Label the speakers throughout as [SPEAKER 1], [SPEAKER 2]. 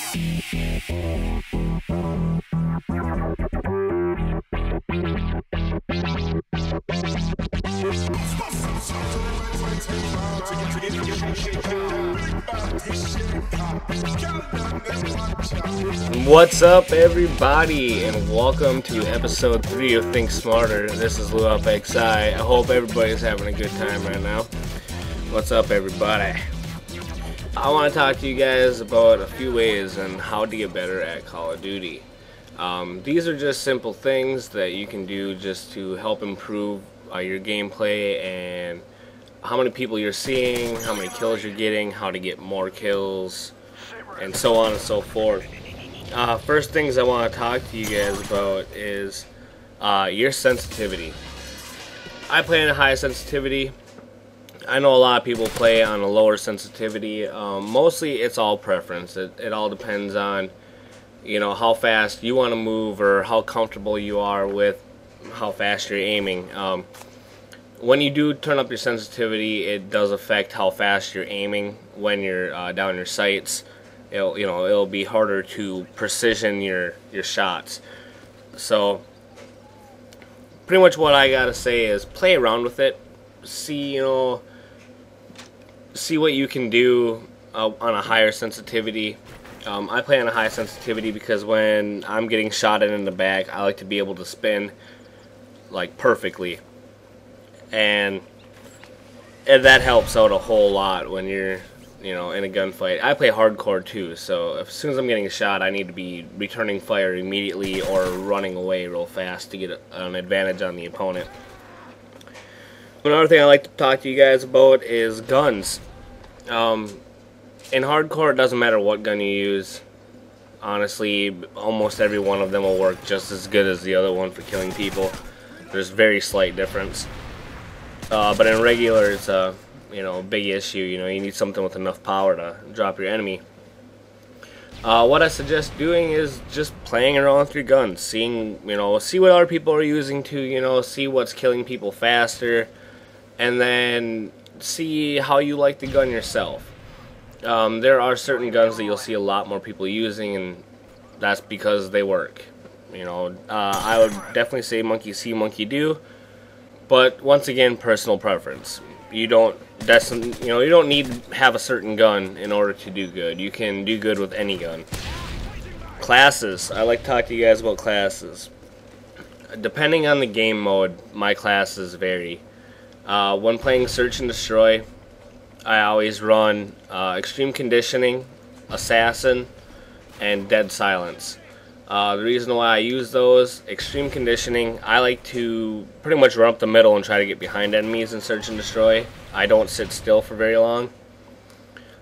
[SPEAKER 1] What's up, everybody, and welcome to episode 3 of Think Smarter. This is LuaP. I hope everybody's having a good time right now. What's up, everybody? I want to talk to you guys about a few ways on how to get better at Call of Duty. These are just simple things that you can do just to help improve your gameplay and how many people you're seeing, how many kills you're getting, how to get more kills, and so on and so forth. First things I want to talk to you guys about is your sensitivity. I play in a high sensitivity. I know a lot of people play on a lower sensitivity. Mostly it's all preference. It all depends on, you know, how fast you want to move or how comfortable you are with how fast you're aiming. When you do turn up your sensitivity, it does affect how fast you're aiming when you're down your sights. It'll be harder to precision your shots. So pretty much what I gotta say is play around with it. See what you can do on a higher sensitivity. I play on a high sensitivity because when I'm getting shot in the back, I like to be able to spin like perfectly, and that helps out a whole lot when you're in a gunfight. I play hardcore too, so as soon as I'm getting a shot, I need to be returning fire immediately or running away real fast to get an advantage on the opponent. Another thing I like to talk to you guys about is guns. In hardcore, it doesn't matter what gun you use. Honestly, almost every one of them will work just as good as the other one for killing people. There's very slight difference. But in regular, it's a big issue. You need something with enough power to drop your enemy. What I suggest doing is just playing around with your guns, see what other people are using to, see what's killing people faster, and then see how you like the gun yourself. There are certain guns that you'll see a lot more people using, and that's because they work. I would definitely say monkey see, monkey do. But once again, personal preference. You don't need to have a certain gun in order to do good. You can do good with any gun. Classes. I like to talk to you guys about classes. Depending on the game mode, my classes vary. When playing Search and Destroy, I always run Extreme Conditioning, Assassin, and Dead Silence. The reason why I use those, Extreme Conditioning, I like to pretty much run up the middle and try to get behind enemies in Search and Destroy. I don't sit still for very long.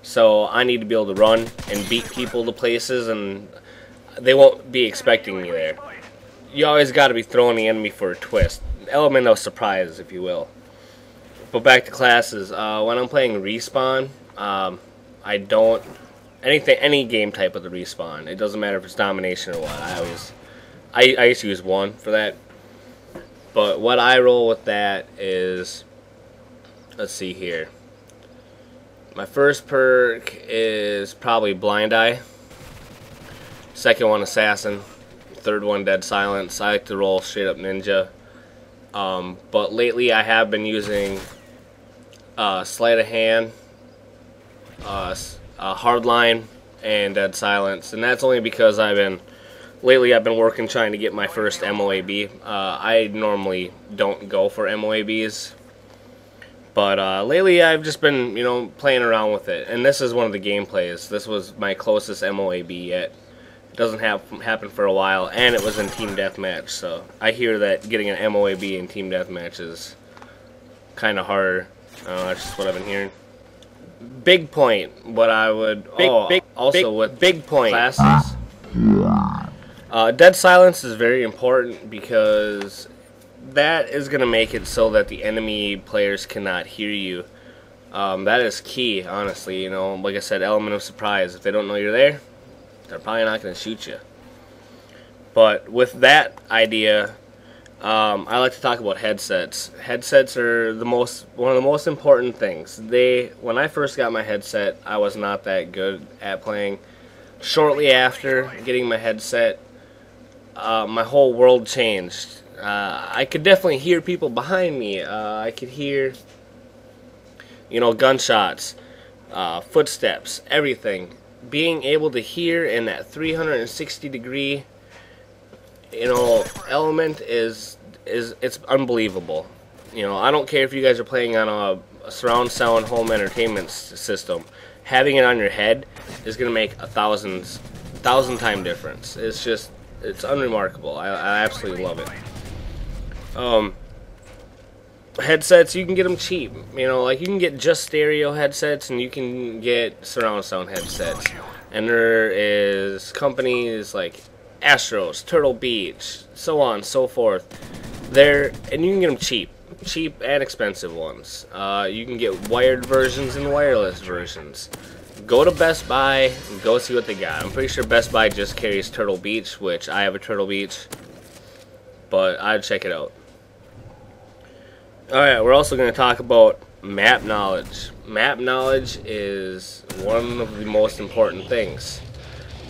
[SPEAKER 1] So I need to be able to run and beat people to places, and they won't be expecting me there. You always got to be throwing the enemy for a twist. Element of surprise, if you will. But back to classes. When I'm playing Respawn, I don't... any game type of the Respawn. It doesn't matter if it's domination or what. I used to use one for that. But what I roll with that is, let's see here. My first perk is probably Blind Eye. Second one, Assassin. Third one, Dead Silence. I like to roll straight up Ninja. But lately I have been using Sleight of Hand, Hardline, and Dead Silence, and that's only because lately I've been working trying to get my first M.O.A.B. I normally don't go for M.O.A.Bs, but lately I've just been playing around with it, and this is one of the gameplays. This was my closest M.O.A.B. yet. It doesn't happen for a while, and it was in Team Deathmatch, so I hear that getting an M.O.A.B. in Team Deathmatch is kind of harder. That's just what I've been hearing. Big point. What I would big point classes. Dead Silence is very important because that is going to make it so that the enemy players cannot hear you. That is key, honestly. Like I said, element of surprise. If they don't know you're there, they're probably not going to shoot you. But with that idea, I like to talk about headsets. Headsets are one of the most important things. When I first got my headset, I was not that good at playing. shortly after getting my headset, my whole world changed. I could definitely hear people behind me. I could hear, gunshots, footsteps, everything. Being able to hear in that 360-degree, element is it's unbelievable. I don't care if you guys are playing on a surround sound home entertainment system. Having it on your head is going to make a thousand time difference. It's unremarkable. I absolutely love it. Headsets, you can get them cheap. Like you can get just stereo headsets and you can get surround sound headsets. And there is companies like Astros, Turtle Beach, so on and so forth. And you can get them cheap and expensive ones. You can get wired versions and wireless versions. Go to Best Buy and go see what they got. I'm pretty sure Best Buy just carries Turtle Beach, which I have a Turtle Beach, but I'd check it out. Alright, we're also going to talk about map knowledge. Map knowledge is one of the most important things.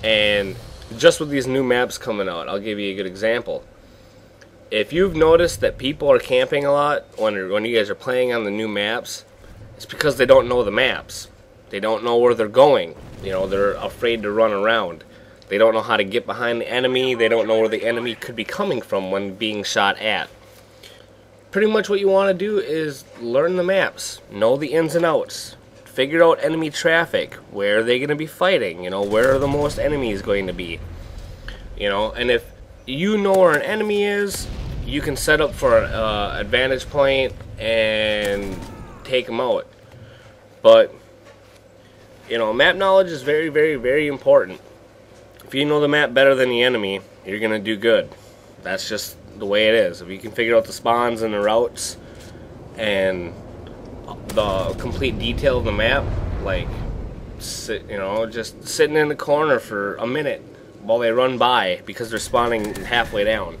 [SPEAKER 1] And just with these new maps coming out, I'll give you a good example. If you've noticed that people are camping a lot when you guys are playing on the new maps, it's because they don't know the maps. They don't know where they're going. They're afraid to run around. They don't know how to get behind the enemy. They don't know where the enemy could be coming from when being shot at. Pretty much what you want to do is learn the maps, know the ins and outs, figure out enemy traffic, where are they going to be fighting, where are the most enemies going to be, and if you know where an enemy is, you can set up for an advantage point and take them out. But, map knowledge is very, very, very important. If you know the map better than the enemy, you're going to do good. That's just the way it is. If you can figure out the spawns and the routes and the complete detail of the map, like just sitting in the corner for a minute while they run by because they're spawning halfway down,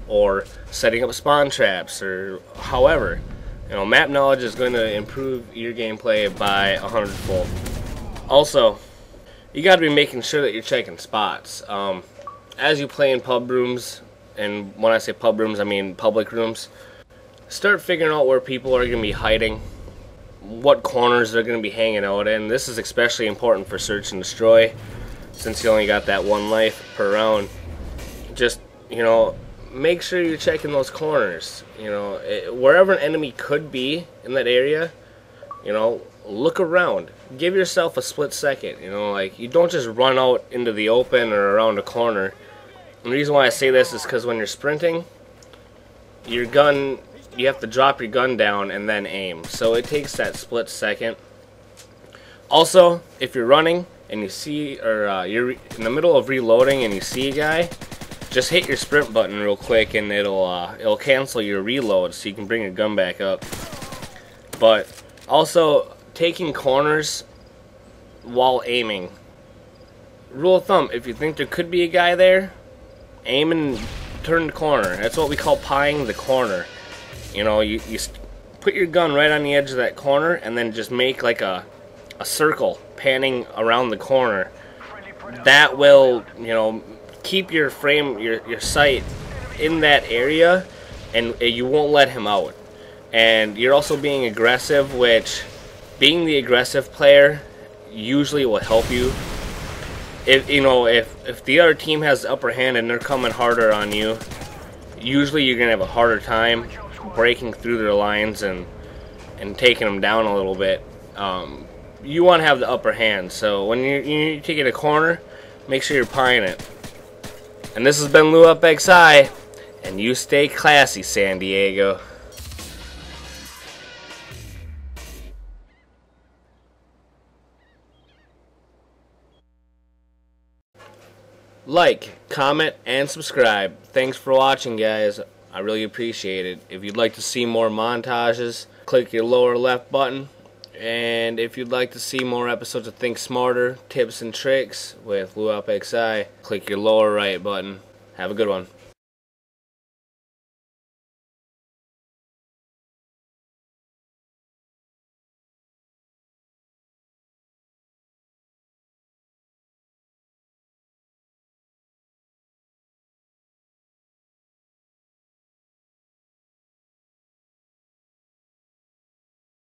[SPEAKER 1] or setting up spawn traps, or however, map knowledge is going to improve your gameplay by 100-fold. Also, you got to be making sure that you're checking spots. As you play in pub rooms, and when I say pub rooms, I mean public rooms, start figuring out where people are going to be hiding, what corners they're going to be hanging out in. This is especially important for search and destroy, since you only got that one life per round. Just, make sure you're checking those corners. Wherever an enemy could be in that area, look around. Give yourself a split second. Like, you don't just run out into the open or around a corner. And the reason why I say this is because when you're sprinting, you have to drop your gun down and then aim. So it takes that split second. Also, if you're running and you see, or you're in the middle of reloading and you see a guy, just hit your sprint button real quick and it'll cancel your reload so you can bring your gun back up. But also, taking corners while aiming. Rule of thumb, if you think there could be a guy there, aim and turn the corner. That's what we call pieing the corner. You put your gun right on the edge of that corner and then just make like a circle panning around the corner. That will, keep your sight in that area, and you won't let him out. And you're also being aggressive, which being the aggressive player usually will help you. If the other team has the upper hand and they're coming harder on you, usually you're gonna have a harder time breaking through their lines and taking them down a little bit. You want to have the upper hand, so when you're taking a corner, make sure you're pieing it. And this has been LuaP, and you stay classy, San Diego. Like, comment, and subscribe. Thanks for watching, guys. I really appreciate it. If you'd like to see more montages, click your lower left button. And if you'd like to see more episodes of Think Smarter, Tips and Tricks with LuaP, click your lower right button. Have a good one.